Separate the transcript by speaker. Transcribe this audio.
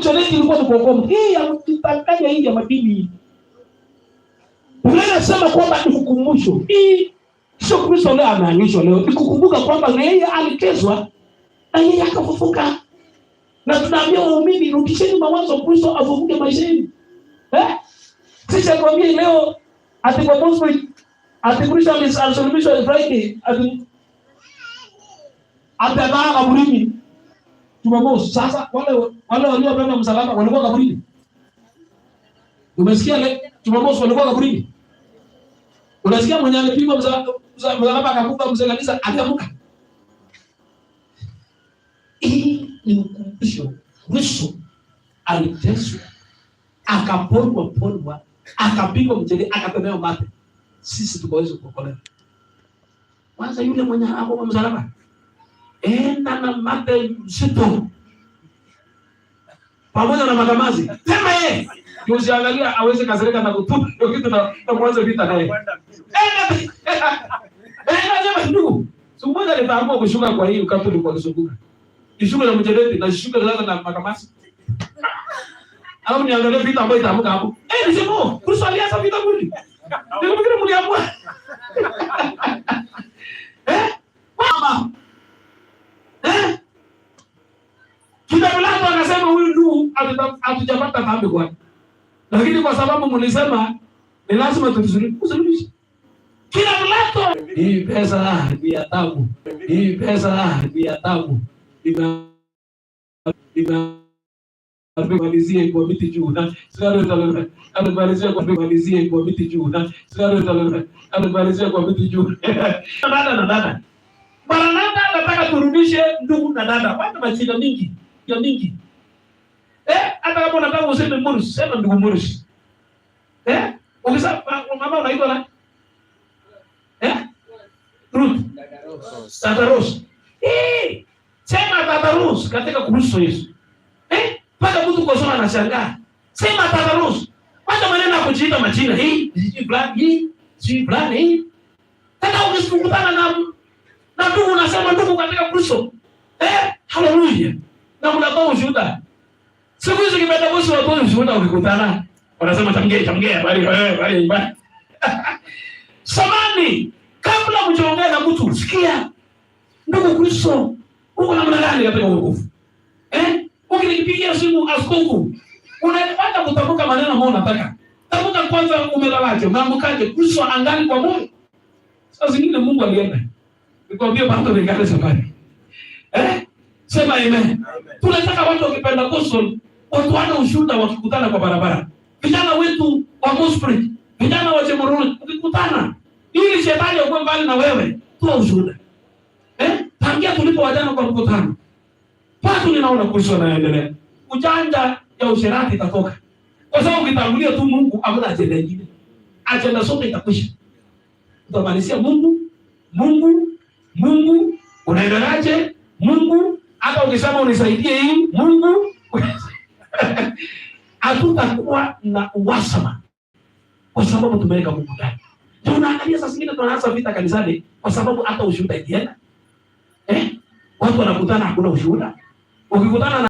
Speaker 1: challenge ilikuwa ni kuokoa. Hii ya kutanganya hii ya madini. Unasema kwamba ni ukumbusho. Hii sio Kristo leo ameanishwa leo. Ni kukumbuka kwamba yeye aliteswa na yeye akafufuka. Na tunaambia waumini rudisheni mawazo Kristo afufuke maishani. Sisi tukwambia leo ati kwa Moscow ati Kristo alisulubishwa Friday ati akaa kaburini Jumamosi. Sasa wale waliobeba msalaba walikuwa kaburini. Umesikia leo Jumamosi walikuwa kaburini. Unasikia mwenye alipigwa msalaba akakufa mzee kanisa aliamuka. Hii ni ukumbusho. Kristo aliteswa, akapondwa, akapigwa mjeledi, akapemewa mate. Sisi tukaweza kuokolewa. Kwanza yule mwenye hapo kwa msalaba na mate msito pamoja na magamazi. Sema yeye usiangalia aweze kasirika na kutupa ndio kitu na kuanza vita naye. Nasema ndugu, siku moja nitaamua kushuka kwa hii ukatuli kwa kizunguka. Nishuke na mjeledi na nishuke na magamazi. Au niangalie vita ambayo itaamka hapo. Nisema Kristo alianza vita kweli. Ndio kile mliamua. Mama. Kitabu langu anasema huyu ndugu hatujapata dhambi kwani. Lakini kwa sababu mlisema ni lazima tusuluhishe. Kila mlato hii pesa ni ya tabu. Hii pesa ni ya tabu. Malizie kwa miti juu na sigara alimalizia kwa malizie kwa miti juu na sigara alimalizia kwa miti juu. Dada. Maranatha nataka turudishe ndugu na dada. Watu majina mingi, ya mingi. Hata kama unataka useme Morris, sema ndugu Morris. Ukisema mama unaitwa nani? Ruth. Tata Rose. Sema Tata Rose katika Kristo Yesu. Paka mtu kwa soma anashangaa. Sema Tata Rose. Wacha maneno ya kujiita majina hii, si fulani hii. Tata ukikutana na ndugu unasema ndugu katika Kristo. Haleluya. Na mnatoa ushuhuda. Siku hizi kimeenda bosi watoa ushuhuda ukikutana. Wanasema tamgea bali. Samani, kabla mjaongea na mtu, sikia. Ndugu Kristo, uko namna gani katika wokovu? Ukinipigia simu askofu, unapata kutamka maneno ambayo unataka. Tamka kwanza umelalaje, umeamkaje, Kristo angali kwa moyo. Sasa zingine Mungu alienda. Nikwambia bado ningale safari. Sema amen. Tunataka watu wakipenda gospel, watu wana ushuhuda wakikutana kwa barabara. Vijana wetu wa Moscow, vijana wa Chemoroni, ukikutana, ili shetani akuwe mbali na wewe, toa ushuhuda. Tangia tulipo wajana kwa mkutano. Watu ninaona Kristo anaendelea. Ujanja ya usherati itatoka. Kwa sababu ukitangulia tu Mungu, hakuna ajenda nyingine. Ajenda zote itakwisha. Utamalizia Mungu, unaendeleaje? Mungu, hata ukisema unisaidie hii, Mungu. Hatutakuwa na uhasama. Kwa sababu tumeweka Mungu ndani. Ndio unaangalia sasa zingine tunaanza vita kanisani kwa sababu hata ushuhuda ikienda. Watu wanakutana hakuna ushuhuda. Ukikutana